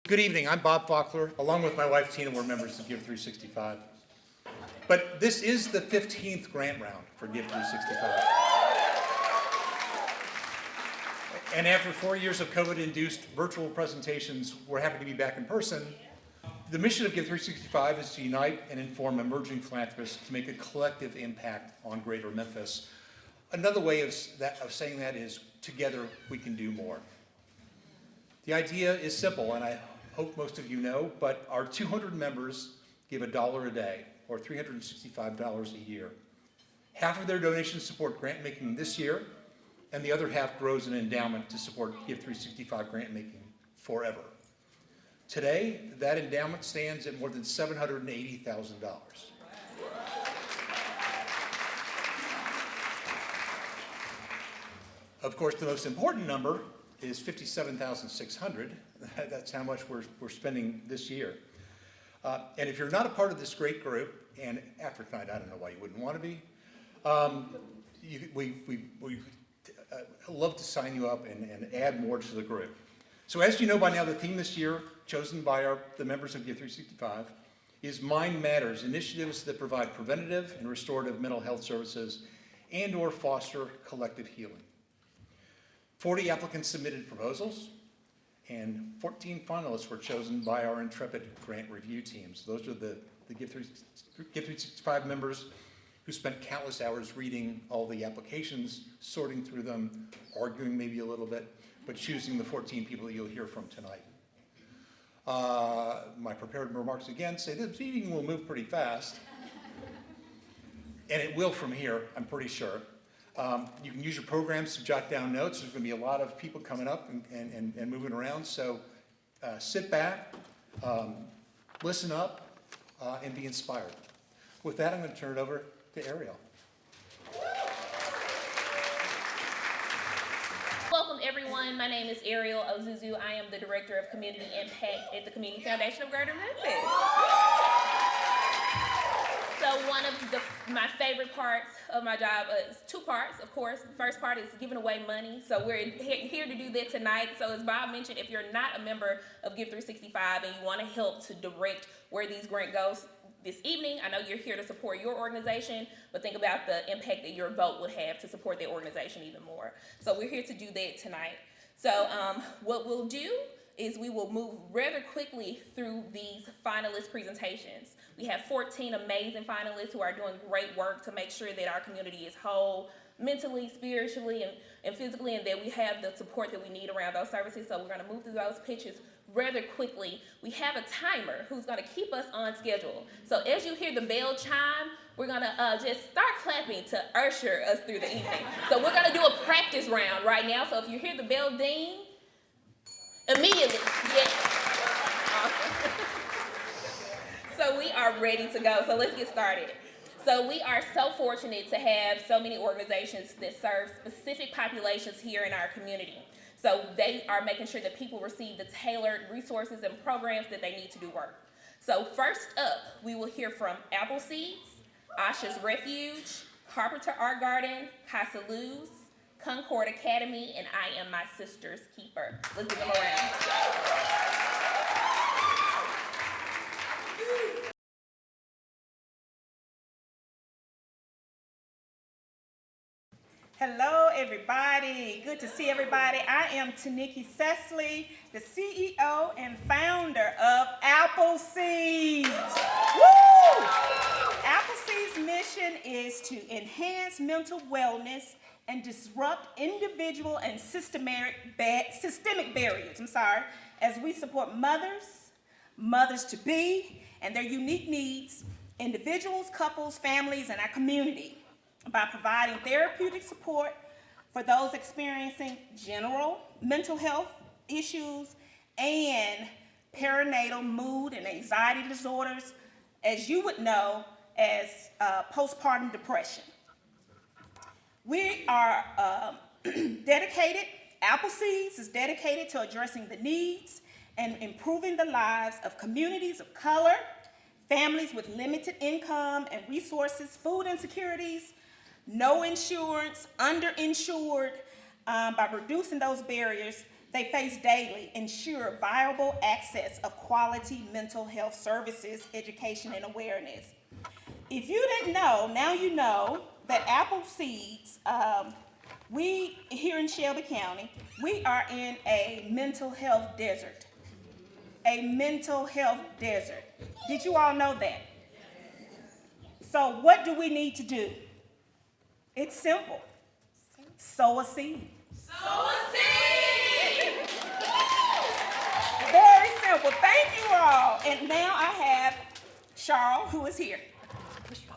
Good evening, I'm Bob Faulkner. Along with my wife Tina, we're members of GiVE365. But this is the 15th grant round for GiVE365. And after 4 years of COVID-induced virtual presentations, we're happy to be back in person. The mission of GiVE365 is to unite and inform emerging philanthropists to make a collective impact on greater Memphis. Another way of saying that is, together we can do more. The idea is simple, and I hope most of you know, but our 200 members give $1 a day, or $365 a year. Half of their donations support grant making this year, and the other half grows an endowment to support GiVE365 grant making forever. Today, that endowment stands at more than $780,000. Of course, the most important number is $57,600. That's how much we're spending this year. And if you're not a part of this great group, and after tonight, I don't know why you wouldn't want to be, we love to sign you up and add more to the group. So as you know by now, the theme this year, chosen by the members of GiVE365, is Mind Matters, initiatives that provide preventative and restorative mental health services and/or foster collective healing. 40 applicants submitted proposals, and 14 finalists were chosen by our intrepid grant review teams. Those are the GiVE365 members who spent countless hours reading all the applications, sorting through them, arguing maybe a little bit, but choosing the 14 people that you'll hear from tonight. My prepared remarks again say this meeting will move pretty fast, and it will from here, I'm pretty sure. You can use your programs to jot down notes. There's going to be a lot of people coming up and moving around, so sit back, listen up, and be inspired. With that, I'm going to turn it over to Ariel. Welcome everyone, my name is Ariel Ozuzu. I am the Director of Community Impact at the Community Foundation of Greater Memphis. So one of my favorite parts of my job is two parts, of course. The first part is giving away money. So we're here to do that tonight. So as Bob mentioned, if you're not a member of GiVE365 and you want to help to direct where these grant goes this evening, I know you're here to support your organization, but think about the impact that your vote would have to support the organization even more. So we're here to do that tonight. So what we'll do is we will move rather quickly through these finalist presentations. We have 14 amazing finalists who are doing great work to make sure that our community is whole, mentally, spiritually, and physically, and that we have the support that we need around those services. So we're gonna move through those pitches rather quickly. We have a timer who's gonna keep us on schedule. So as you hear the bell chime, we're gonna just start clapping to usher us through the evening. So we're gonna do a practice round right now. So if you hear the bell ding, immediately, yes. Awesome. So we are ready to go. So let's get started. So we are so fortunate to have so many organizations that serve specific populations here in our community. So they are making sure that people receive the tailored resources and programs that they need to do work. So first up, we will hear from Advocacy, Asha's Refuge, Carpenter Art Garden, CasaLuz, Concord Academy, and Iammysisterskeeper. Let's give them a round. Hello, everybody. Good to see everybody. I am Iammysisterskeeper, the CEO and founder of Appleseeds. Woo! Appleseeds' mission is to enhance mental wellness and disrupt individual and systemic barriers, as we support mothers-to-be, and their unique needs, individuals, couples, families, and our community, by providing therapeutic support for those experiencing general mental health issues and perinatal mood and anxiety disorders, as you would know as postpartum depression. We are dedicated, Appleseeds is dedicated to addressing the needs and improving the lives of communities of color, families with limited income and resources, food insecurities, no insurance, underinsured, by reducing those barriers they face daily ensure viable access of quality mental health services, education, and awareness. If you didn't know, now you know that apple seeds, we here in Shelby County, we are in a mental health desert. A mental health desert. Did you all know that? So what do we need to do? It's simple. Sow a seed. Sow a seed! Very simple. Thank you all. And now I have Cheryl, who is here.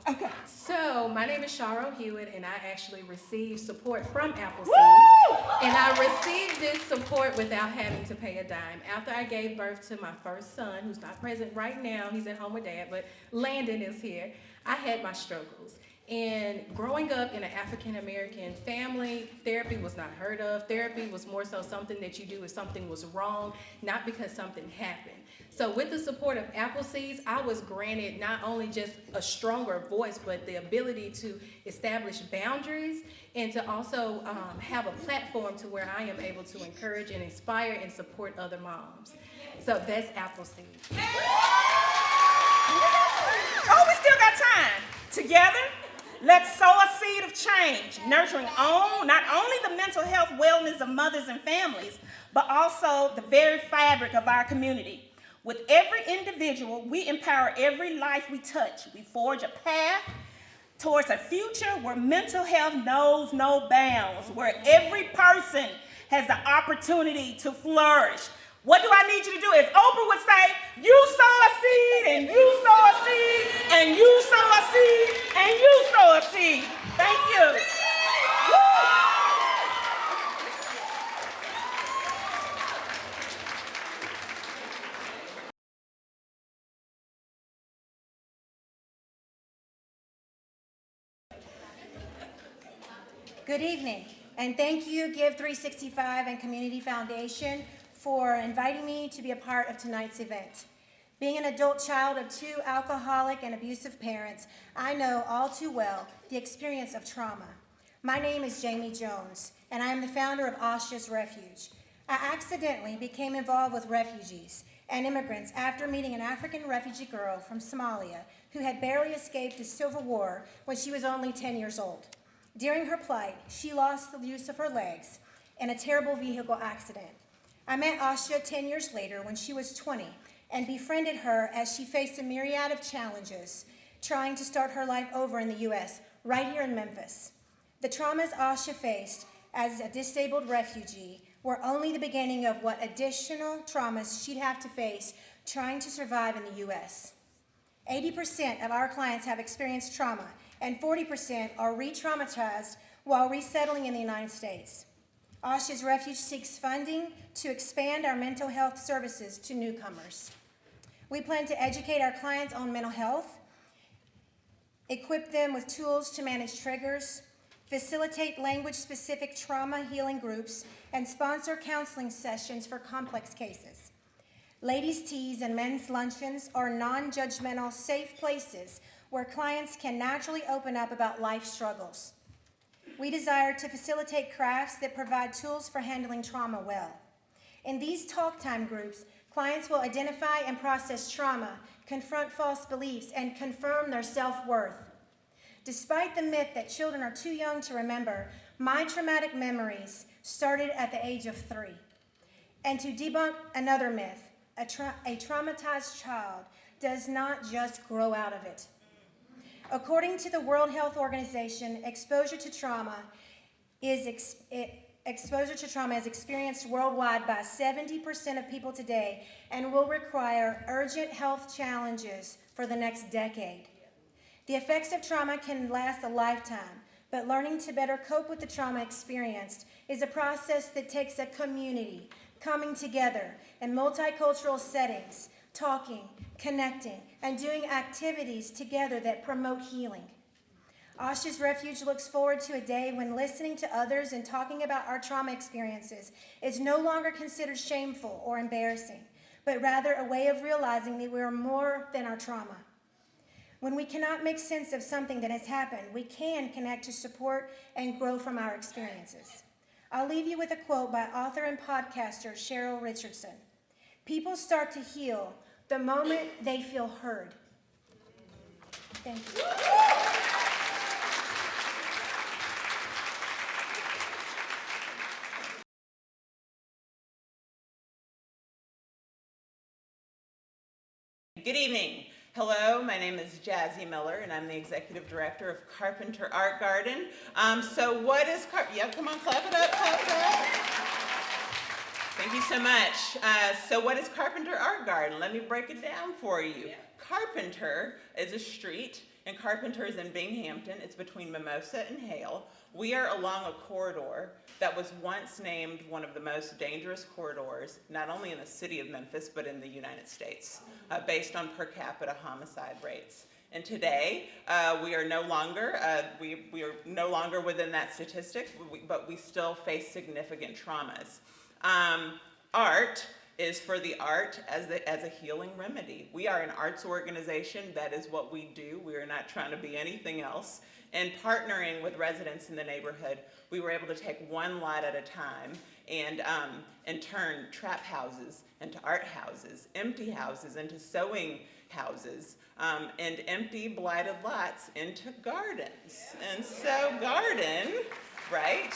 Okay. So, my name is Cheryl Hewitt, and I actually received support from Appleseed. Woo! And I received this support without having to pay a dime. After I gave birth to my first son, who's not present right now, he's at home with Dad, but Landon is here, I had my struggles. And growing up in an African-American family, therapy was not heard of. Therapy was more so something that you do if something was wrong, not because something happened. So with the support of Appleseeds, I was granted not only just a stronger voice, but the ability to establish boundaries and to also have a platform to where I am able to encourage and inspire and support other moms. So that's Appleseed. Oh, we still got time. Together, let's sow a seed of change, nurturing not only the mental health wellness of mothers and families, but also the very fabric of our community. With every individual, we empower every life we touch. We forge a path towards a future where mental health knows no bounds, where every person has the opportunity to flourish. What do I need you to do? As Oprah would say, you sow a seed, and you sow a seed, and you sow a seed, and you sow a seed. Thank you. Woo! Good evening, and thank you, GiVE365 and Community Foundation, for inviting me to be a part of tonight's event. Being an adult child of two alcoholic and abusive parents, I know all too well the experience of trauma. My name is Jamie Jones, and I am the founder of Asha's Refuge. I accidentally became involved with refugees and immigrants after meeting an African refugee girl from Somalia who had barely escaped the civil war when she was only 10 years old. During her plight, she lost the use of her legs in a terrible vehicle accident. I met Asha 10 years later when she was 20 and befriended her as she faced a myriad of challenges trying to start her life over in the U.S., right here in Memphis. The traumas Asha faced as a disabled refugee were only the beginning of what additional traumas she'd have to face trying to survive in the U.S. 80% of our clients have experienced trauma, and 40% are re-traumatized while resettling in the United States. Asha's Refuge seeks funding to expand our mental health services to newcomers. We plan to educate our clients on mental health, equip them with tools to manage triggers, facilitate language-specific trauma healing groups, and sponsor counseling sessions for complex cases. Ladies' teas and men's luncheons are non-judgmental, safe places where clients can naturally open up about life struggles. We desire to facilitate crafts that provide tools for handling trauma well. In these talk time groups, clients will identify and process trauma, confront false beliefs, and confirm their self-worth. Despite the myth that children are too young to remember, my traumatic memories started at the age of 3. And to debunk another myth, a traumatized child does not just grow out of it. According to the World Health Organization, exposure to trauma is experienced worldwide by 70% of people today and will require urgent health challenges for the next decade. The effects of trauma can last a lifetime, but learning to better cope with the trauma experienced is a process that takes a community coming together in multicultural settings, talking, connecting, and doing activities together that promote healing. Asha's Refuge looks forward to a day when listening to others and talking about our trauma experiences is no longer considered shameful or embarrassing, but rather a way of realizing that we are more than our trauma. When we cannot make sense of something that has happened, we can connect to support and grow from our experiences. I'll leave you with a quote by author and podcaster Cheryl Richardson. People start to heal the moment they feel heard. Thank you. Good evening. Hello, my name is Jazzy Miller, and I'm the Executive Director of Carpenter Art Garden. So what is yeah, come on, clap it up, clap it up. Thank you so much. So what is Carpenter Art Garden? Let me break it down for you. Yeah. Carpenter is a street, and Carpenter is in Binghamton. It's between Mimosa and Hale. We are along a corridor that was once named one of the most dangerous corridors, not only in the city of Memphis, but in the United States, based on per capita homicide rates. And today, we are no longer within that statistic, but we still face significant traumas. Art is for the art as a healing remedy. We are an arts organization. That is what we do. We are not trying to be anything else. And partnering with residents in the neighborhood, we were able to take one lot at a time and turn trap houses into art houses, empty houses into sewing houses, and empty blighted lots into gardens. And so garden, right?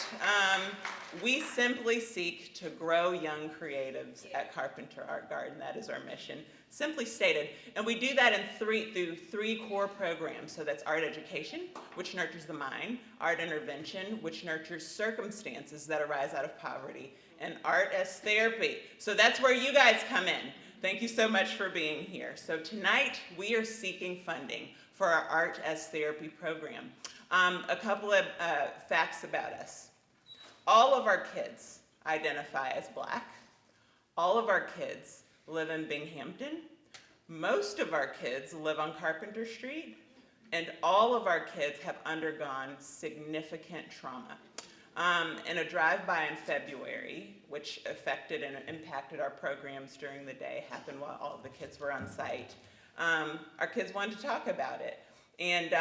We simply seek to grow young creatives at Carpenter Art Garden. That is our mission, simply stated. And we do that through three core programs. So that's art education, which nurtures the mind, art intervention, which nurtures circumstances that arise out of poverty, and art as therapy. So that's where you guys come in. Thank you so much for being here. So tonight, we are seeking funding for our art as therapy program. A couple of facts about us. All of our kids identify as Black. All of our kids live in Binghamton. Most of our kids live on Carpenter Street. And all of our kids have undergone significant trauma. In a drive-by in February, which affected and impacted our programs during the day, happened while all of the kids were on site, our kids wanted to talk about it and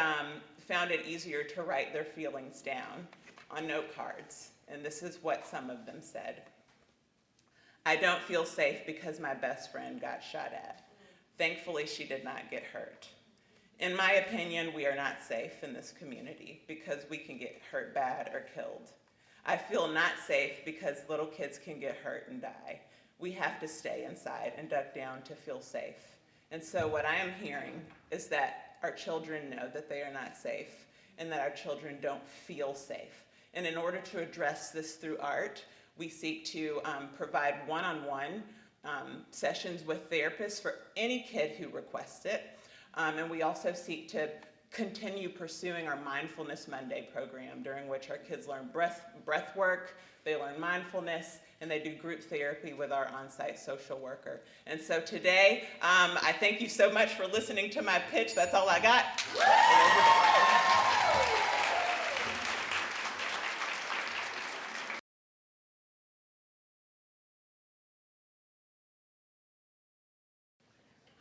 found it easier to write their feelings down on note cards. And this is what some of them said. I don't feel safe because my best friend got shot at. Thankfully, she did not get hurt. In my opinion, we are not safe in this community because we can get hurt bad or killed. I feel not safe because little kids can get hurt and die. We have to stay inside and duck down to feel safe. And so what I am hearing is that our children know that they are not safe and that our children don't feel safe. And in order to address this through art, we seek to provide one-on-one sessions with therapists for any kid who requests it. And we also seek to continue pursuing our Mindfulness Monday program, during which our kids learn breath work, they learn mindfulness, and they do group therapy with our on-site social worker. And so today, I thank you so much for listening to my pitch. That's all I got.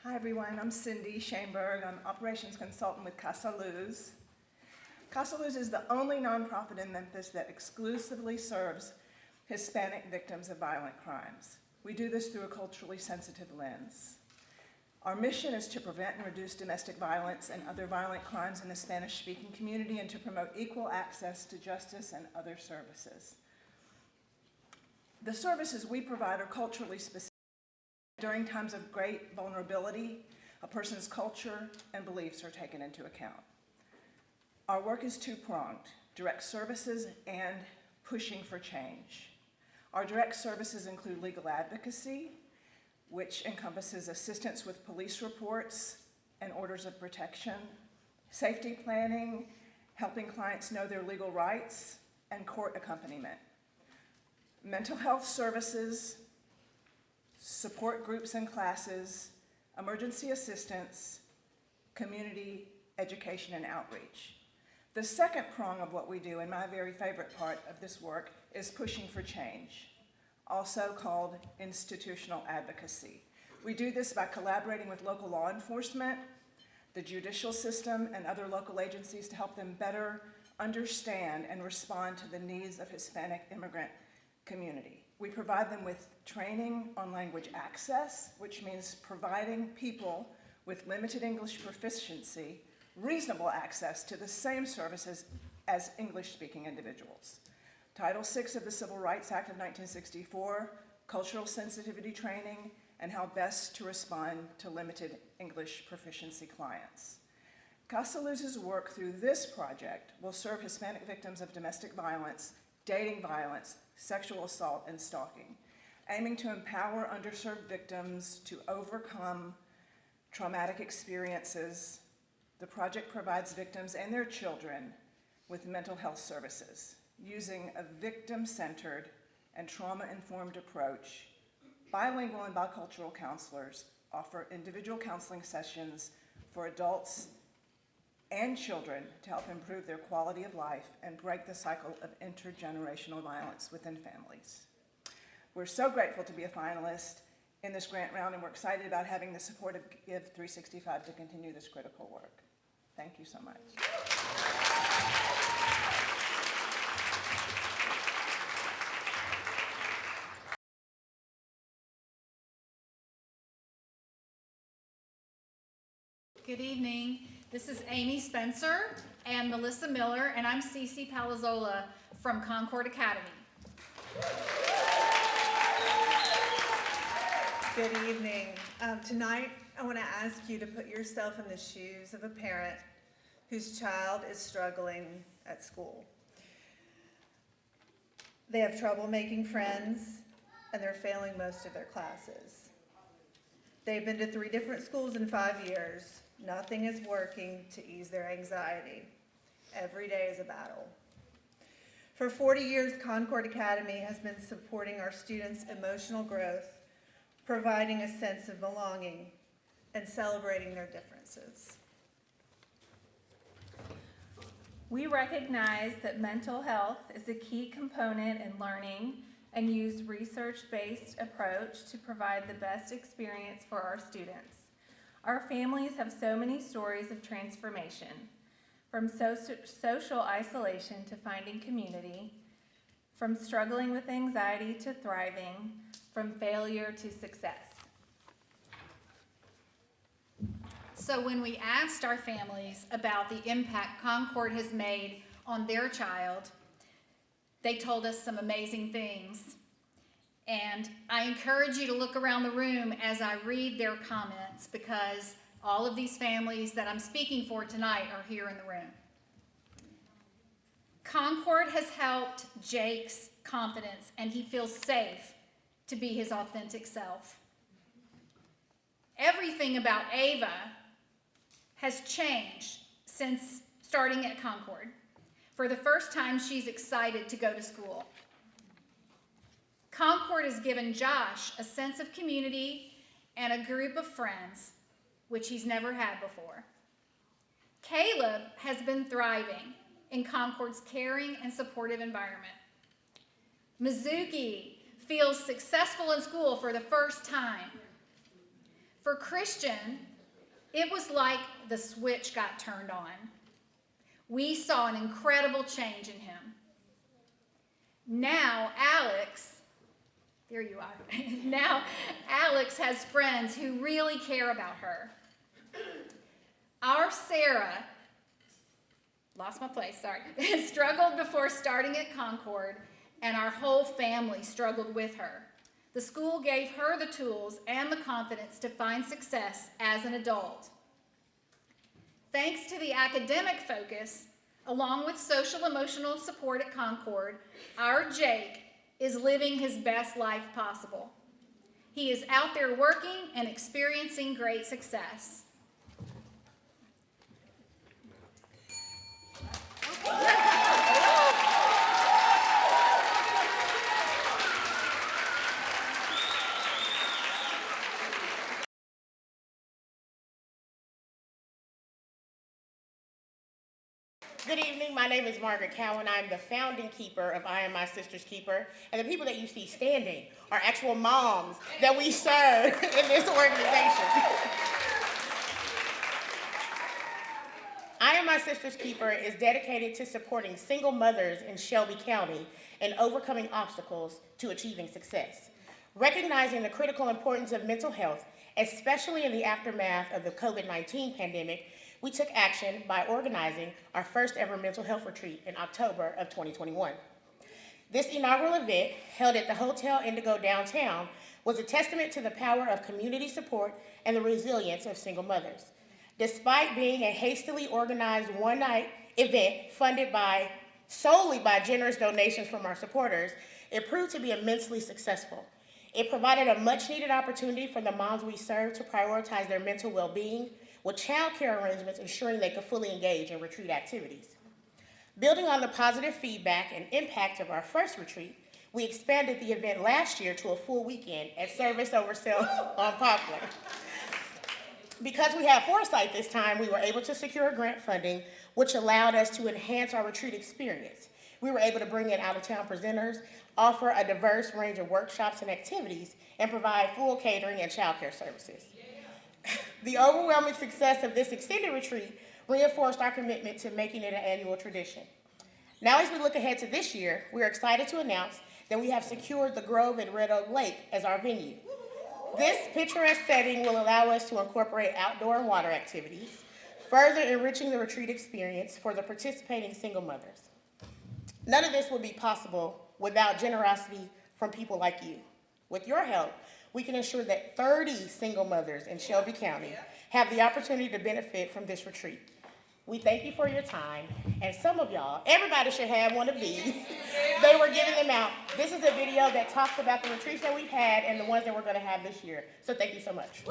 Hi everyone, I'm Cindy Shaneberg. I'm operations consultant with CasaLuz. CasaLuz is the only nonprofit in Memphis that exclusively serves Hispanic victims of violent crimes. We do this through a culturally sensitive lens. Our mission is to prevent and reduce domestic violence and other violent crimes in the Spanish-speaking community and to promote equal access to justice and other services. The services we provide are culturally specific. During times of great vulnerability, a person's culture and beliefs are taken into account. Our work is two-pronged, direct services and pushing for change. Our direct services include legal advocacy, which encompasses assistance with police reports and orders of protection, safety planning, helping clients know their legal rights, and court accompaniment. Mental health services, support groups and classes, emergency assistance, community education and outreach. The second prong of what we do, and my very favorite part of this work, is pushing for change, also called institutional advocacy. We do this by collaborating with local law enforcement, the judicial system, and other local agencies to help them better understand and respond to the needs of Hispanic immigrant community. We provide them with training on language access, which means providing people with limited English proficiency reasonable access to the same services as English-speaking individuals. Title VI of the Civil Rights Act of 1964, cultural sensitivity training, and how best to respond to limited English proficiency clients. CasaLuz's work through this project will serve Hispanic victims of domestic violence, dating violence, sexual assault, and stalking, aiming to empower underserved victims to overcome traumatic experiences. The project provides victims and their children with mental health services using a victim-centered and trauma-informed approach. Bilingual and bicultural counselors offer individual counseling sessions for adults and children to help improve their quality of life and break the cycle of intergenerational violence within families. We're so grateful to be a finalist in this grant round, and we're excited about having the support of GiVE365 to continue this critical work. Thank you so much. Good evening. This is Amy Spencer and Melissa Miller, and I'm Cece Palazzola from Concord Academy. Good evening. Tonight, I want to ask you to put yourself in the shoes of a parent whose child is struggling at school. They have trouble making friends, and they're failing most of their classes. They've been to 3 different schools in 5 years. Nothing is working to ease their anxiety. Every day is a battle. For 40 years, Concord Academy has been supporting our students' emotional growth, providing a sense of belonging, and celebrating their differences. We recognize that mental health is a key component in learning and use research-based approach to provide the best experience for our students. Our families have so many stories of transformation, from social isolation to finding community, from struggling with anxiety to thriving, from failure to success. So when we asked our families about the impact Concord has made on their child, they told us some amazing things. And I encourage you to look around the room as I read their comments, because all of these families that I'm speaking for tonight are here in the room. Concord has helped Jake's confidence, and he feels safe to be his authentic self. Everything about Ava has changed since starting at Concord. For the first time, she's excited to go to school. Concord has given Josh a sense of community and a group of friends, which he's never had before. Caleb has been thriving in Concord's caring and supportive environment. Mizuki feels successful in school for the first time. For Christian, it was like the switch got turned on. We saw an incredible change in him. Now Alex, there you are. Now Alex has friends who really care about her. Our Sarah, lost my place, sorry, struggled before starting at Concord, and our whole family struggled with her. The school gave her the tools and the confidence to find success as an adult. Thanks to the academic focus, along with social emotional support at Concord, our Jake is living his best life possible. He is out there working and experiencing great success. Good evening, my name is Margaret Cowan. I'm the founding keeper of Iammysisterskeeper, and the people that you see standing are actual moms that we serve in this organization. I Am My Sister's Keeper is dedicated to supporting single mothers in Shelby County and overcoming obstacles to achieving success. Recognizing the critical importance of mental health, especially in the aftermath of the COVID-19 pandemic, we took action by organizing our first ever mental health retreat in October of 2021. This inaugural event, held at the Hotel Indigo downtown, was a testament to the power of community support and the resilience of single mothers. Despite being a hastily organized one-night event funded solely by generous donations from our supporters, it proved to be immensely successful. It provided a much-needed opportunity for the moms we serve to prioritize their mental well-being, with child care arrangements ensuring they could fully engage in retreat activities. Building on the positive feedback and impact of our first retreat, we expanded the event last year to a full weekend at Service Over Self on Poplar. Because we had foresight this time, we were able to secure grant funding, which allowed us to enhance our retreat experience. We were able to bring in out-of-town presenters, offer a diverse range of workshops and activities, and provide full catering and childcare services. The overwhelming success of this extended retreat reinforced our commitment to making it an annual tradition. Now, as we look ahead to this year, we are excited to announce that we have secured the Grove at Red Oak Lake as our venue. This picturesque setting will allow us to incorporate outdoor and water activities, further enriching the retreat experience for the participating single mothers. None of this would be possible without generosity from people like you. With your help, we can ensure that 30 single mothers in Shelby County have the opportunity to benefit from this retreat. We thank you for your time, and some of y'all, everybody should have one of these. They were giving them out. This is a video that talks about the retreats that we've had and the ones that we're gonna have this year. So thank you so much.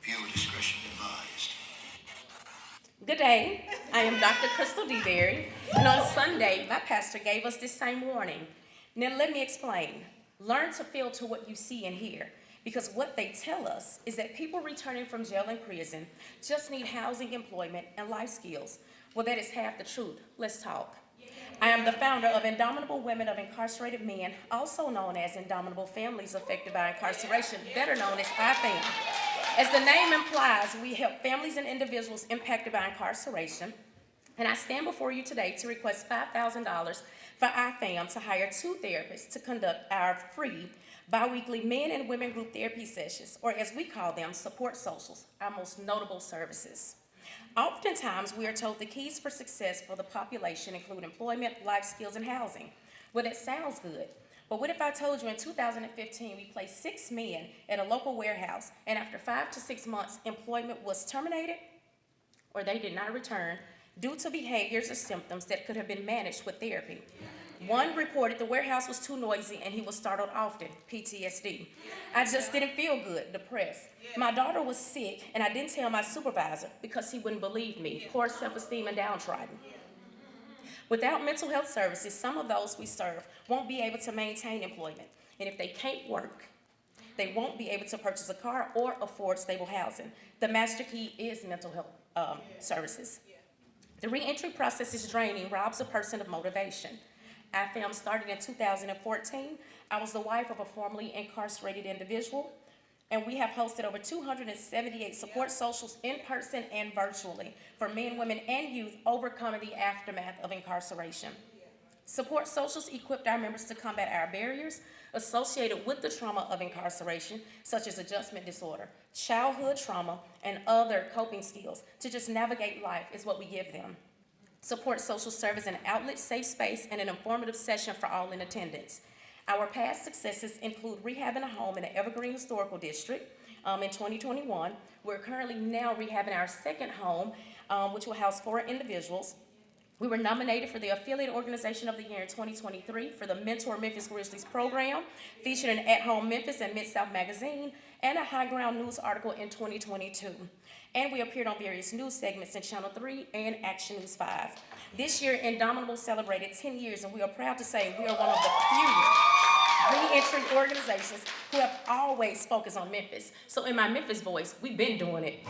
Viewer discretion advised. Good day, I am Dr. Crystal DeBerry, and on Sunday, my pastor gave us this same warning. Now let me explain. Learn to filter what you see and hear, because what they tell us is that people returning from jail and prison just need housing, employment, and life skills. Well, that is half the truth. Let's talk. I am the founder of Indomitable Women of Incarcerated Men, also known as Indomitable Families Affected by Incarceration, better known as IFAM. As the name implies, we help families and individuals impacted by incarceration, and I stand before you today to request $5,000 for IFAM to hire 2 therapists to conduct our free bi-weekly men and women group therapy sessions, or as we call them, support socials, our most notable services. Oftentimes, we are told the keys for success for the population include employment, life skills, and housing. Well, that sounds good. But what if I told you in 2015 we placed 6 men at a local warehouse, and after 5 to 6 months, employment was terminated or they did not return due to behaviors or symptoms that could have been managed with therapy? One reported the warehouse was too noisy and he was startled often, PTSD. I just didn't feel good, depressed. My daughter was sick and I didn't tell my supervisor because he wouldn't believe me, poor self-esteem and downtrodden. Without mental health services, some of those we serve won't be able to maintain employment. And if they can't work, they won't be able to purchase a car or afford stable housing. The master key is mental health services. The reentry process is draining, robs a person of motivation. IFAM started in 2014. I was the wife of a formerly incarcerated individual, and we have hosted over 278 support socials in person and virtually for men, women, and youth overcoming the aftermath of incarceration. Support socials equipped our members to combat our barriers associated with the trauma of incarceration, such as adjustment disorder, childhood trauma, and other coping skills to just navigate life is what we give them. Support socials serve as an outlet, safe space, and an informative session for all in attendance. Our past successes include rehabbing a home in the Evergreen Historical District in 2021. We're currently now rehabbing our second home, which will house 4 individuals. We were nominated for the Affiliate Organization of the Year in 2023 for the Mentor Memphis Grizzlies program, featured in At Home Memphis and Mid-South Magazine, and a High Ground News article in 2022. And we appeared on various news segments in Channel 3 and Action News 5. This year, Indomitable celebrated 10 years, and we are proud to say we are one of the few re-entry organizations who have always focused on Memphis. So in my Memphis voice, we've been doing it.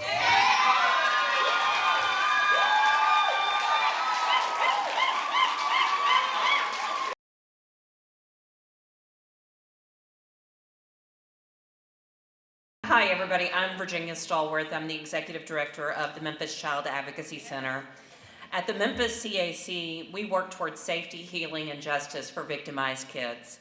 Hi, everybody. I'm Virginia Stallworth. I'm the Executive Director of the Memphis Child Advocacy Center. At the Memphis CAC, we work towards safety, healing, and justice for victimized kids.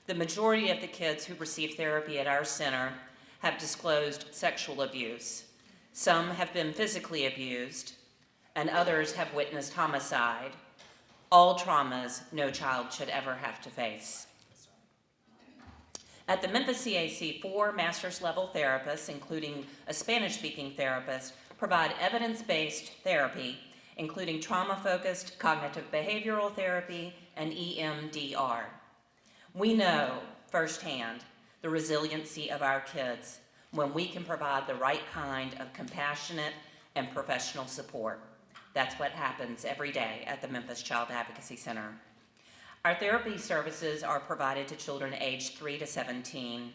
The majority of the kids who receive therapy at our center have disclosed sexual abuse. Some have been physically abused, and others have witnessed homicide. All traumas no child should ever have to face. At the Memphis CAC, 4 master's level therapists, including a Spanish-speaking therapist, provide evidence-based therapy, including trauma-focused cognitive behavioral therapy and EMDR. We know firsthand the resiliency of our kids when we can provide the right kind of compassionate and professional support. That's what happens every day at the Memphis Child Advocacy Center. Our therapy services are provided to children aged 3 to 17,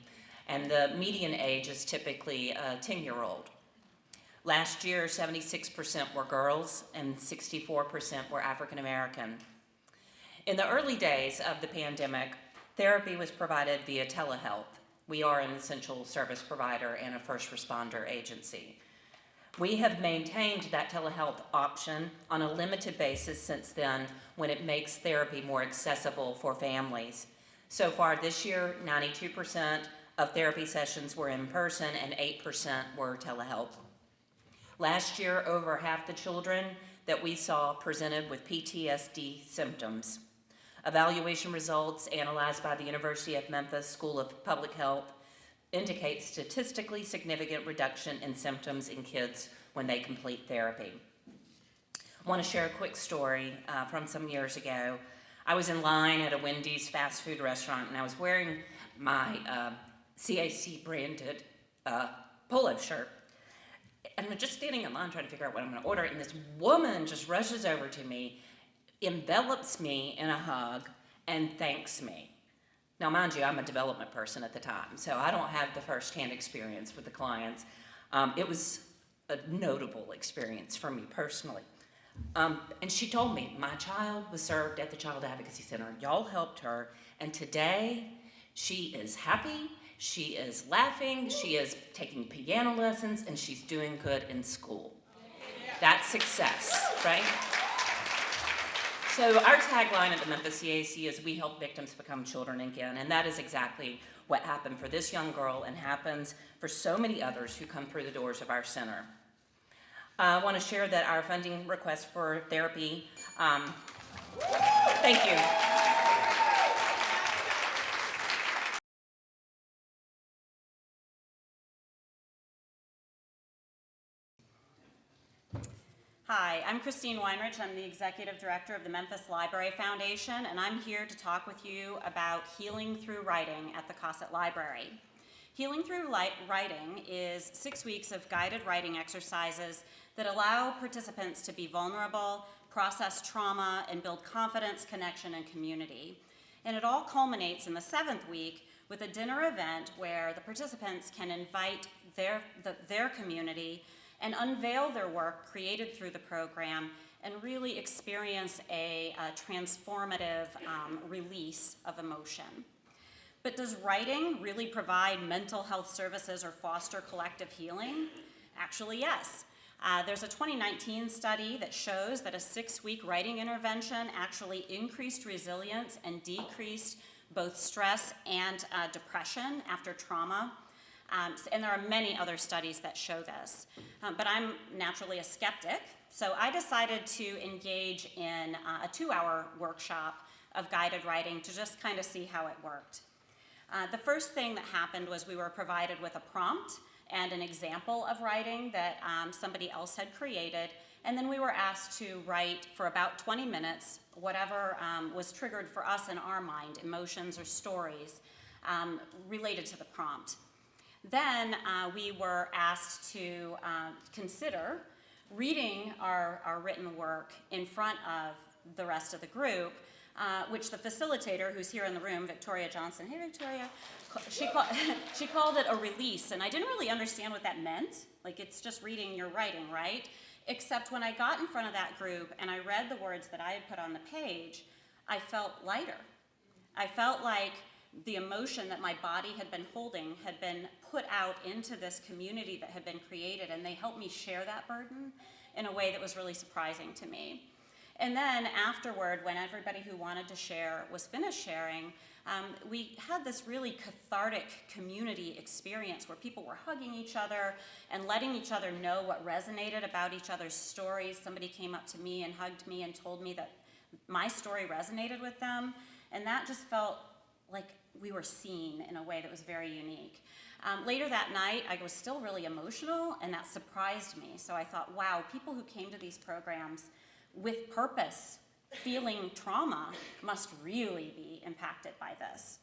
and the median age is typically a 10-year-old. Last year, 76% were girls and 64% were African American. In the early days of the pandemic, therapy was provided via telehealth. We are an essential service provider and a first responder agency. We have maintained that telehealth option on a limited basis since then, when it makes therapy more accessible for families. So far this year, 92% of therapy sessions were in person and 8% were telehealth. Last year, over half the children that we saw presented with PTSD symptoms. Evaluation results analyzed by the University of Memphis School of Public Health indicate statistically significant reduction in symptoms in kids when they complete therapy. I want to share a quick story from some years ago. I was in line at a Wendy's fast food restaurant, and I was wearing my CAC branded polo shirt. And I'm just standing in line trying to figure out what I'm going to order, and this woman just rushes over to me, envelops me in a hug, and thanks me. Now, mind you, I'm a development person at the time, so I don't have the first-hand experience with the clients. It was a notable experience for me personally. And she told me, my child was served at the Child Advocacy Center. Y'all helped her, and today she is happy, she is laughing, she is taking piano lessons, and she's doing good in school. That's success, right? So our tagline at the Memphis CAC is, we help victims become children again, and that is exactly what happened for this young girl and happens for so many others who come through the doors of our center. I want to share that our funding request for therapy, thank you. Hi, I'm Christine Weinrich. I'm the Executive Director of the Memphis Library Foundation, and I'm here to talk with you about healing through writing at the CasaLuz Library. Healing through writing is 6 weeks of guided writing exercises that allow participants to be vulnerable, process trauma, and build confidence, connection, and community. And it all culminates in the 7th week with a dinner event where the participants can invite their community and unveil their work created through the program and really experience a transformative release of emotion. But does writing really provide mental health services or foster collective healing? Actually, yes. There's a 2019 study that shows that a 6-week writing intervention actually increased resilience and decreased both stress and depression after trauma. And there are many other studies that show this. But I'm naturally a skeptic, so I decided to engage in a 2-hour workshop of guided writing to just kind of see how it worked. The first thing that happened was we were provided with a prompt and an example of writing that somebody else had created, and then we were asked to write for about 20 minutes whatever was triggered for us in our mind, emotions or stories related to the prompt. Then we were asked to consider reading our written work in front of the rest of the group, which the facilitator, who's here in the room, Victoria Johnson, hey Victoria, she called it a release, and I didn't really understand what that meant. Like, it's just reading your writing, right? Except when I got in front of that group and I read the words that I had put on the page, I felt lighter. I felt like the emotion that my body had been holding had been put out into this community that had been created, and they helped me share that burden in a way that was really surprising to me. And then afterward, when everybody who wanted to share was finished sharing, we had this really cathartic community experience where people were hugging each other and letting each other know what resonated about each other's stories. Somebody came up to me and hugged me and told me that my story resonated with them, and that just felt like we were seen in a way that was very unique. Later that night, I was still really emotional, and that surprised me. So I thought, wow, people who came to these programs with purpose, feeling trauma, must really be impacted by this.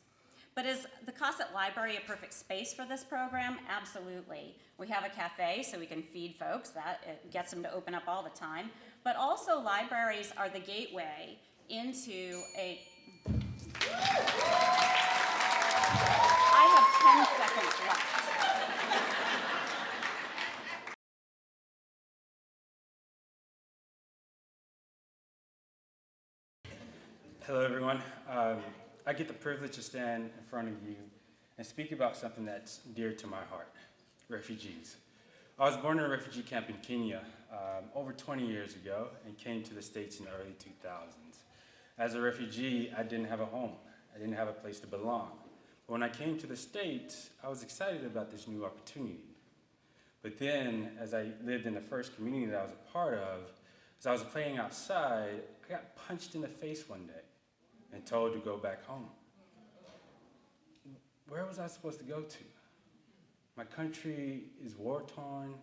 But is the Casa Library a perfect space for this program? Absolutely. We have a cafe so we can feed folks. It gets them to open up all the time. But also libraries are the gateway into a... I have 10 seconds left. Hello, everyone. I get the privilege to stand in front of you and speak about something that's dear to my heart, refugees. I was born in a refugee camp in Kenya over 20 years ago and came to the States in the early 2000s. As a refugee, I didn't have a home. I didn't have a place to belong. But when I came to the States, I was excited about this new opportunity. But then, as I lived in the first community that I was a part of, as I was playing outside, I got punched in the face one day and told to go back home. Where was I supposed to go to? My country is war-torn.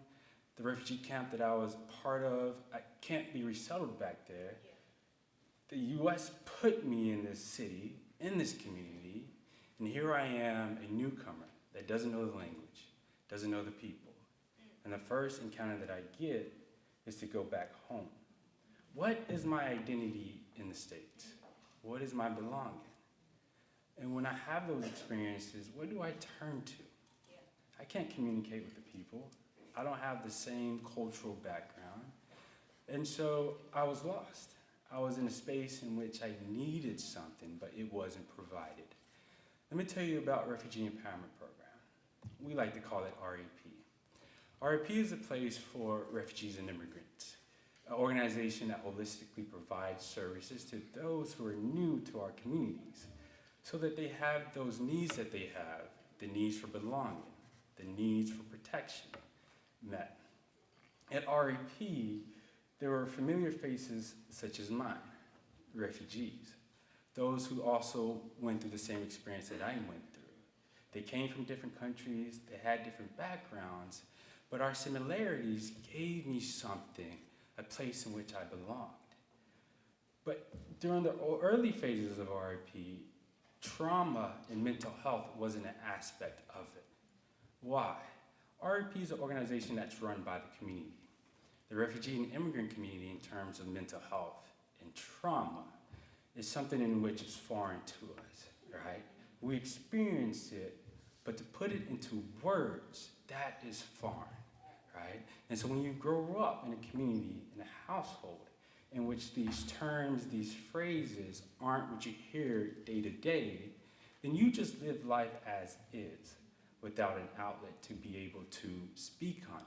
The refugee camp that I was part of, I can't be resettled back there. The U.S. put me in this city, in this community, and here I am, a newcomer that doesn't know the language, doesn't know the people. And the first encounter that I get is to go back home. What is my identity in the States? What is my belonging? And when I have those experiences, what do I turn to? I can't communicate with the people. I don't have the same cultural background. And so I was lost. I was in a space in which I needed something, but it wasn't provided. Let me tell you about Refugee Empowerment Program. We like to call it REP. REP is a place for refugees and immigrants, an organization that holistically provides services to those who are new to our communities so that they have those needs that they have, the needs for belonging, the needs for protection met. At REP, there were familiar faces such as mine, refugees, those who also went through the same experience that I went through. They came from different countries, they had different backgrounds, but our similarities gave me something, a place in which I belonged. But during the early phases of REP, trauma and mental health wasn't an aspect of it. Why? REP is an organization that's run by the community. The refugee and immigrant community in terms of mental health and trauma is something in which is foreign to us, right? We experience it, but to put it into words, that is foreign, right? And so when you grow up in a community, in a household, in which these terms, these phrases aren't what you hear day to day, then you just live life as is without an outlet to be able to speak on it.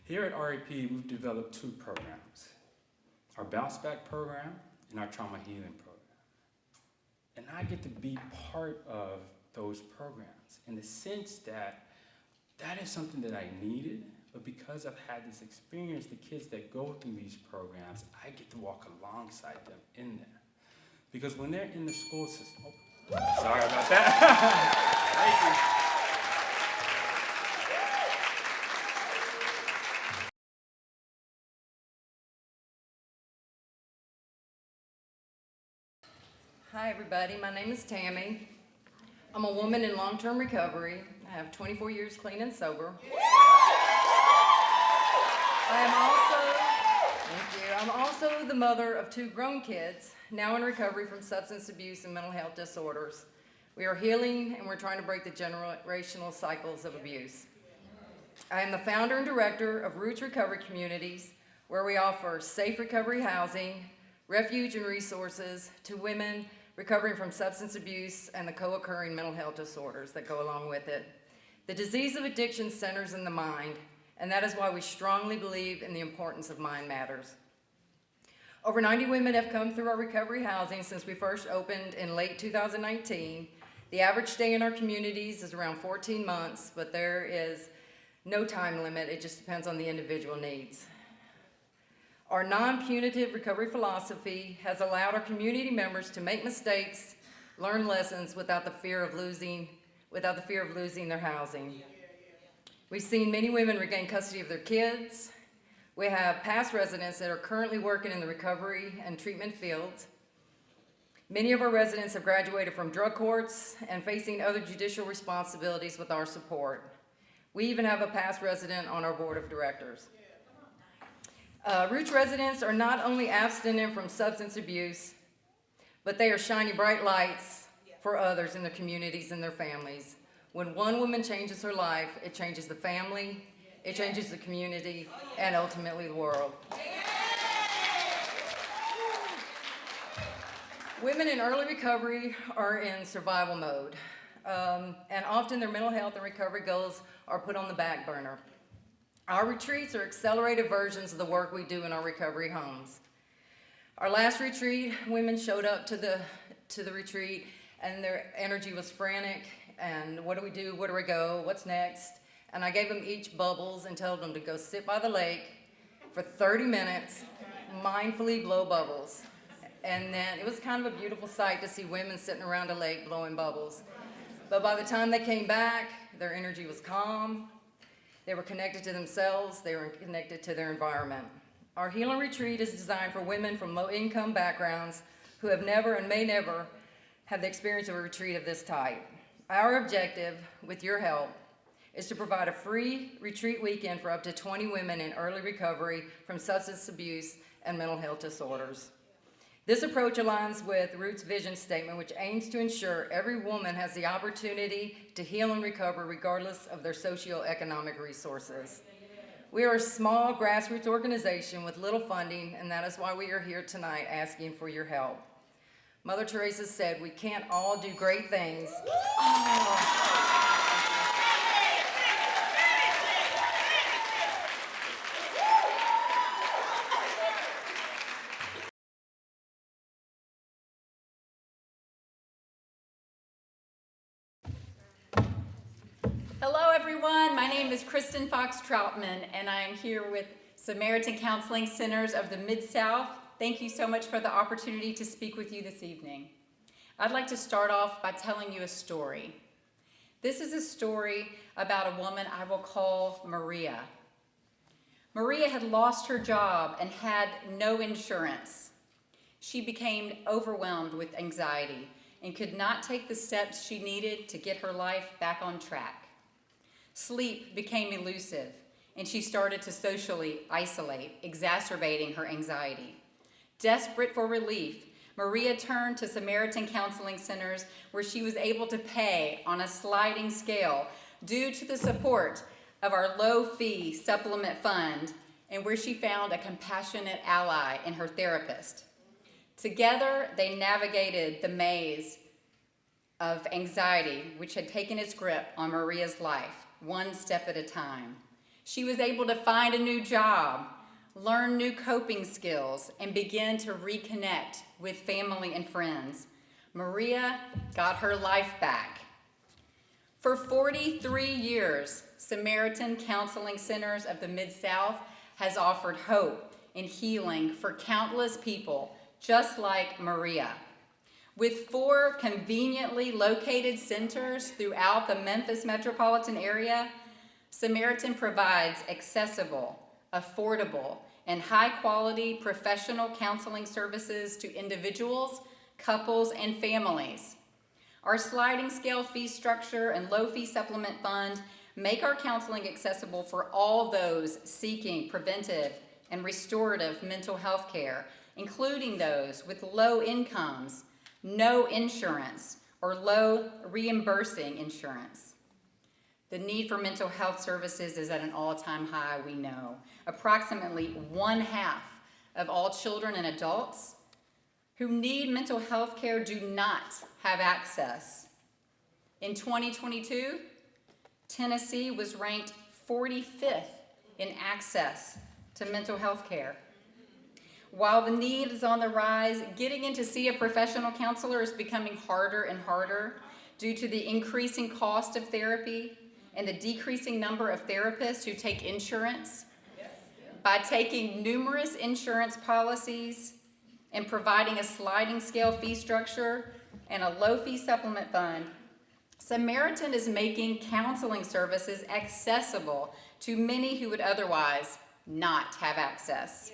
Here at REP, we've developed two programs, our Bounce Back program and our Trauma Healing program. And I get to be part of those programs in the sense that that is something that I needed, but because I've had this experience, the kids that go through these programs, I get to walk alongside them in there. Because when they're in the school system, sorry about that. Thank you. Hi everybody, my name is Tammy. I'm a woman in long-term recovery. I have 24 years clean and sober. I'm also the mother of 2 grown kids, now in recovery from substance abuse and mental health disorders. We are healing and we're trying to break the generational cycles of abuse. I am the founder and director of Roots Recovery Communities, where we offer safe recovery housing, refuge and resources to women recovering from substance abuse, and the co-occurring mental health disorders that go along with it. The disease of addiction centers in the mind, and that is why we strongly believe in the importance of Mind Matters. Over 90 women have come through our recovery housing since we first opened in late 2019. The average stay in our communities is around 14 months, but there is no time limit. It just depends on the individual needs. Our non-punitive recovery philosophy has allowed our community members to make mistakes, learn lessons without the fear of losing their housing. We've seen many women regain custody of their kids. We have past residents that are currently working in the recovery and treatment fields. Many of our residents have graduated from drug courts and facing other judicial responsibilities with our support. We even have a past resident on our board of directors. Roots residents are not only abstinent from substance abuse, but they are shining bright lights for others in their communities and their families. When one woman changes her life, it changes the family, it changes the community, and ultimately the world. Women in early recovery are in survival mode, and often their mental health and recovery goals are put on the back burner. Our retreats are accelerated versions of the work we do in our recovery homes. Our last retreat, women showed up to the retreat and their energy was frantic, and what do we do, where do we go, what's next? And I gave them each bubbles and told them to go sit by the lake for 30 minutes, mindfully blow bubbles. And then it was kind of a beautiful sight to see women sitting around a lake blowing bubbles. But by the time they came back, their energy was calm. They were connected to themselves, they were connected to their environment. Our healing retreat is designed for women from low-income backgrounds who have never and may never have the experience of a retreat of this type. Our objective, with your help, is to provide a free retreat weekend for up to 20 women in early recovery from substance abuse and mental health disorders. This approach aligns with Root's vision statement, which aims to ensure every woman has the opportunity to heal and recover regardless of their socioeconomic resources. We are a small grassroots organization with little funding, and that is why we are here tonight asking for your help. Mother Teresa said, "We can't all do great things." Hello everyone, my name is Kristen Fox Troutman and I am here with Samaritan Counseling Centers of the Mid-South. Thank you so much for the opportunity to speak with you this evening. I'd like to start off by telling you a story. This is a story about a woman I will call Maria. Maria had lost her job and had no insurance. She became overwhelmed with anxiety and could not take the steps she needed to get her life back on track. Sleep became elusive, and she started to socially isolate, exacerbating her anxiety. Desperate for relief, Maria turned to Samaritan Counseling Centers, where she was able to pay on a sliding scale due to the support of our low-fee supplement fund, and where she found a compassionate ally in her therapist. Together, they navigated the maze of anxiety which had taken its grip on Maria's life, one step at a time. She was able to find a new job, learn new coping skills, and begin to reconnect with family and friends. Maria got her life back. For 43 years, Samaritan Counseling Centers of the Mid-South has offered hope and healing for countless people just like Maria. With 4 conveniently located centers throughout the Memphis metropolitan area, Samaritan provides accessible, affordable, and high-quality professional counseling services to individuals, couples, and families. Our sliding scale fee structure and low-fee supplement fund make our counseling accessible for all those seeking preventive and restorative mental health care, including those with low incomes, no insurance, or low reimbursing insurance. The need for mental health services is at an all-time high, we know. Approximately 1/2 of all children and adults who need mental health care do not have access. In 2022, Tennessee was ranked 45th in access to mental health care. While the need is on the rise, getting in to see a professional counselor is becoming harder and harder due to the increasing cost of therapy and the decreasing number of therapists who take insurance. By taking numerous insurance policies and providing a sliding scale fee structure and a low fee supplement fund, Samaritan is making counseling services accessible to many who would otherwise not have access.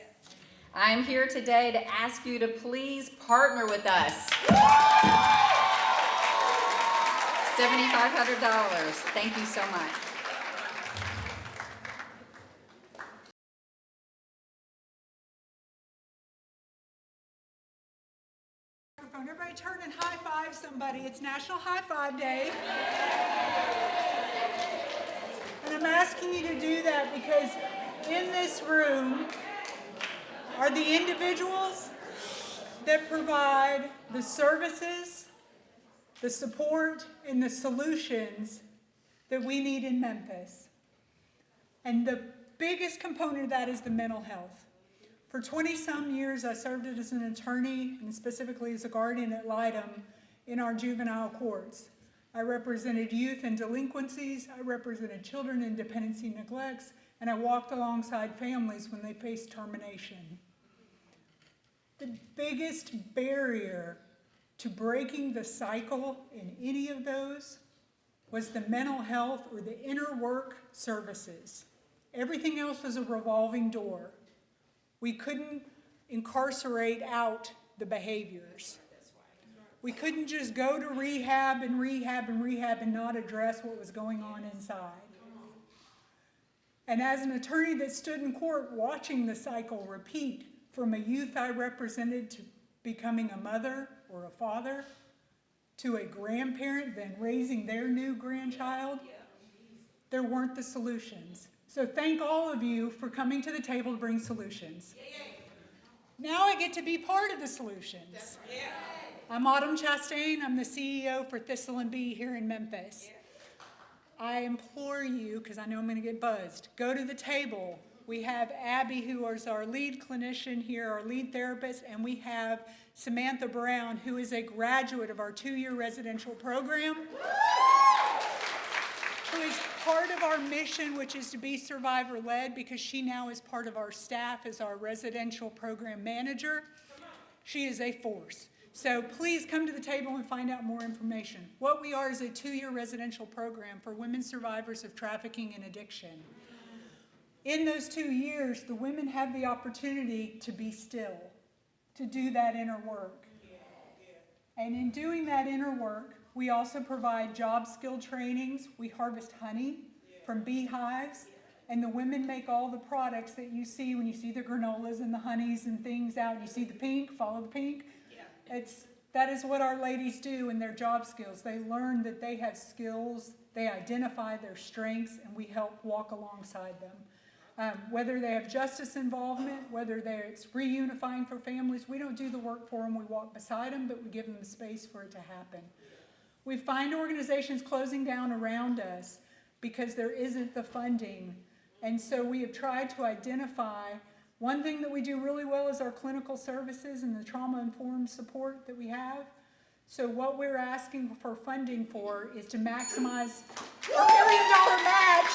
I'm here today to ask you to please partner with us. $7,500. Thank you so much. Everybody turn and high five somebody. It's National High Five Day. And I'm asking you to do that because in this room are the individuals that provide the services, the support, and the solutions that we need in Memphis. And the biggest component of that is the mental health. For 20-some years, I served as an attorney and specifically as a guardian at Lytton in our juvenile courts. I represented youth and delinquencies, I represented children in dependency and neglects, and I walked alongside families when they faced termination. The biggest barrier to breaking the cycle in any of those was the mental health or the inner work services. Everything else was a revolving door. We couldn't incarcerate out the behaviors. We couldn't just go to rehab and not address what was going on inside. And as an attorney that stood in court watching the cycle repeat from a youth I represented to becoming a mother or a father to a grandparent, then raising their new grandchild, there weren't the solutions. So thank all of you for coming to the table to bring solutions. Now I get to be part of the solutions. I'm Autumn Chastain. I'm the CEO for Thistle and Bee here in Memphis. I implore you, because I know I'm going to get buzzed, go to the table. We have Abby, who is our lead clinician here, our lead therapist, and we have Samantha Brown, who is a graduate of our 2-year residential program, who is part of our mission, which is to be survivor-led, because she now is part of our staff as our residential program manager. She is a force. So please come to the table and find out more information. What we are is a 2-year residential program for women survivors of trafficking and addiction. In those 2 years, the women have the opportunity to be still, to do that inner work. And in doing that inner work, we also provide job skill trainings. We harvest honey from beehives, and the women make all the products that you see when you see the granolas and the honeys and things out. You see the pink, follow the pink. That is what our ladies do in their job skills. They learn that they have skills, they identify their strengths, and we help walk alongside them. Whether they have justice involvement, whether it's reunifying for families, we don't do the work for them, we walk beside them, but we give them the space for it to happen. We find organizations closing down around us because there isn't the funding. And so we have tried to identify. One thing that we do really well is our clinical services and the trauma-informed support that we have. So what we're asking for funding for is to maximize our $1 million match.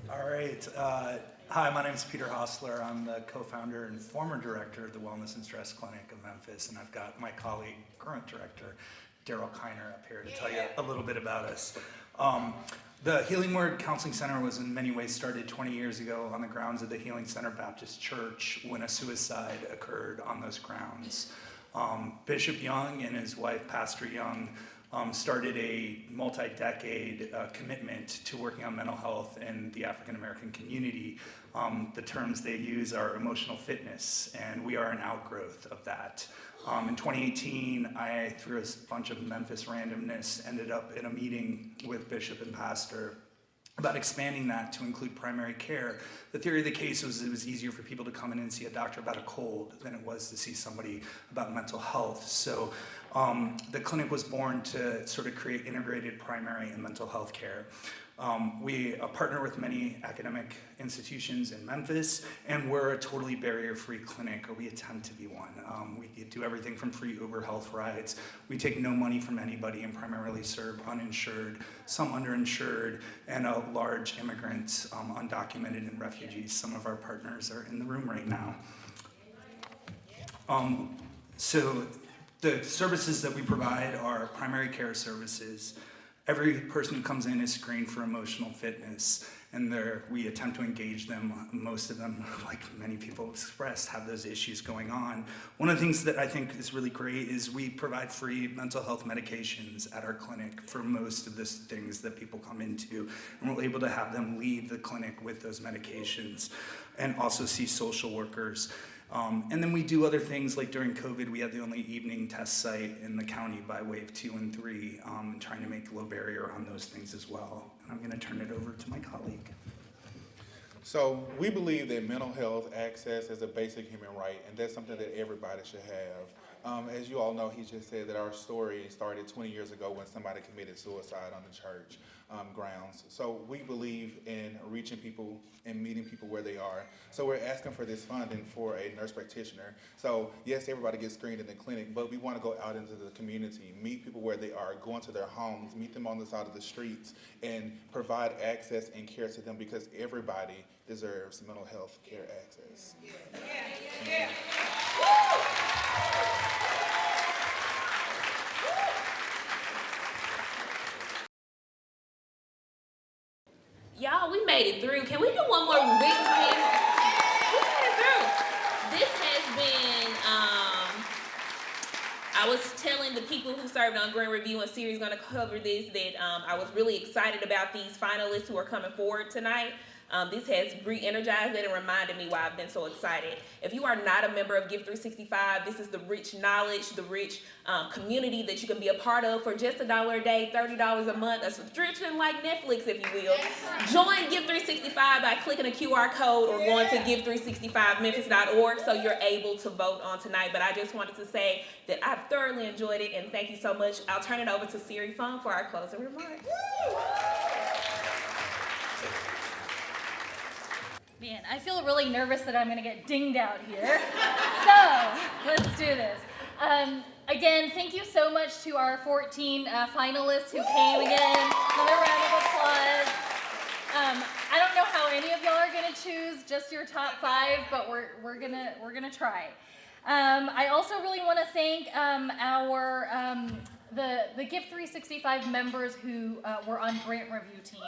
All right. Hi, my name is Peter Hostler. I'm the co-founder and former director of the Wellness and Stress Clinic of Memphis, and I've got my colleague, current director, Daryl Kiner, up here to tell you a little bit about us. The Healing Word Counseling Center was in many ways started 20 years ago on the grounds of the Healing Center Baptist Church when a suicide occurred on those grounds. Bishop Young and his wife, Pastor Young, started a multi-decade commitment to working on mental health in the African American community. The terms they use are emotional fitness, and we are an outgrowth of that. In 2018, I, through a bunch of Memphis randomness, ended up in a meeting with Bishop and Pastor about expanding that to include primary care. The theory of the case was it was easier for people to come in and see a doctor about a cold than it was to see somebody about mental health. So the clinic was born to sort of create integrated primary and mental health care. We partner with many academic institutions in Memphis, and we're a totally barrier-free clinic, or we attempt to be one. We do everything from free Uber health rides. We take no money from anybody and primarily serve uninsured, some underinsured, and a large immigrants, undocumented, and refugees. Some of our partners are in the room right now. So the services that we provide are primary care services. Every person who comes in is screened for emotional fitness, and we attempt to engage them. Most of them, like many people expressed, have those issues going on. One of the things that I think is really great is we provide free mental health medications at our clinic for most of the things that people come into, and we're able to have them leave the clinic with those medications and also see social workers. And then we do other things, like during COVID, we had the only evening test site in the county by wave 2 and 3, trying to make low barrier on those things as well. And I'm going to turn it over to my colleague. So we believe that mental health access is a basic human right, and that's something that everybody should have. As you all know, he just said that our story started 20 years ago when somebody committed suicide on the church grounds. So we believe in reaching people and meeting people where they are. So we're asking for this funding for a nurse practitioner. So yes, everybody gets screened in the clinic, but we want to go out into the community, meet people where they are, go into their homes, meet them on the side of the streets, and provide access and care to them, because everybody deserves mental health care access. Y'all, we made it through. Can we do one more big thing? We made it through. This has been, I was telling the people who served on Grant Review and Siri's gonna cover this, that I was really excited about these finalists who are coming forward tonight. This has re-energized it and reminded me why I've been so excited. If you are not a member of GiVE365, this is the rich knowledge, the rich community that you can be a part of for just $1 a day, $30 a month, a subscription like Netflix, if you will. Join GiVE365 by clicking a QR code or going to GiVE365memphis.org so you're able to vote on tonight. But I just wanted to say that I've thoroughly enjoyed it, and thank you so much. I'll turn it over to Siri Fung for our closing remarks. Man, I feel really nervous that I'm gonna get dinged out here. So, let's do this. Again, thank you so much to our 14 finalists who came again. Another round of applause. I don't know how any of y'all are gonna choose just your top 5, but we're gonna try. I also really want to thank the GiVE365 members who were on Grant Review team.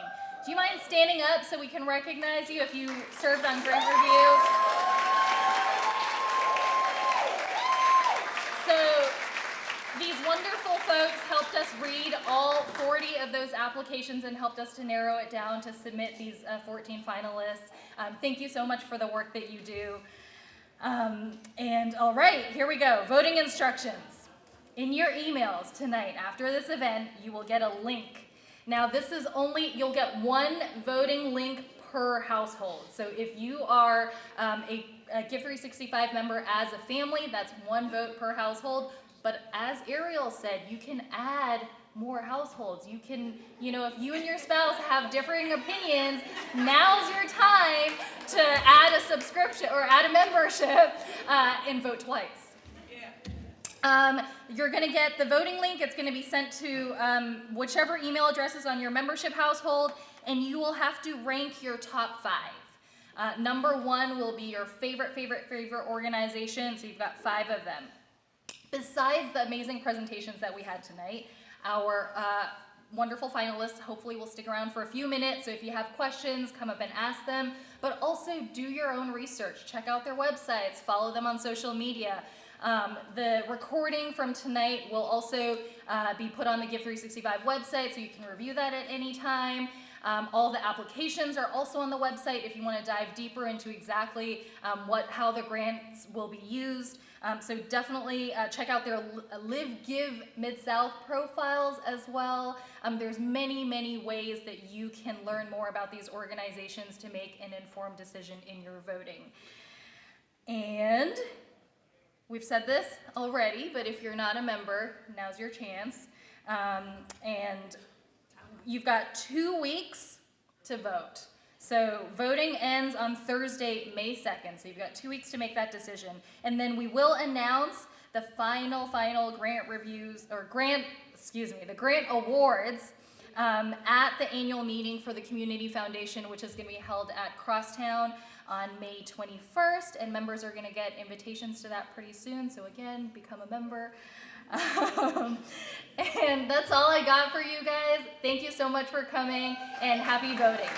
Do you mind standing up so we can recognize you if you served on Grant Review? So these wonderful folks helped us read all 40 of those applications and helped us to narrow it down to submit these 14 finalists. Thank you so much for the work that you do. And all right, here we go. Voting instructions. In your emails tonight after this event, you will get a link. Now this is you'll get one voting link per household. So if you are a GiVE365 member as a family, that's one vote per household. But as Ariel said, you can add more households. You can, if you and your spouse have differing opinions, now's your time to add a subscription or add a membership and vote twice. You're going to get the voting link. It's going to be sent to whichever email address is on your membership household, and you will have to rank your top 5. Number 1 will be your favorite organization, so you've got 5 of them. Besides the amazing presentations that we had tonight, our wonderful finalists hopefully will stick around for a few minutes, so if you have questions, come up and ask them, but also do your own research. Check out their websites, follow them on social media. The recording from tonight will also be put on the GiVE365 website, so you can review that at any time. All the applications are also on the website if you want to dive deeper into exactly how the grants will be used. So definitely check out their Live Give Mid-South profiles as well. There's many, many ways that you can learn more about these organizations to make an informed decision in your voting. And we've said this already, but if you're not a member, now's your chance. And you've got 2 weeks to vote. So voting ends on Thursday, May 2nd. So you've got 2 weeks to make that decision. And then we will announce the final grant reviews, or the grant awards at the annual meeting for the Community Foundation, which is going to be held at Crosstown on May 21st. And members are going to get invitations to that pretty soon. So again, become a member. And that's all I got for you guys. Thank you so much for coming, and happy voting.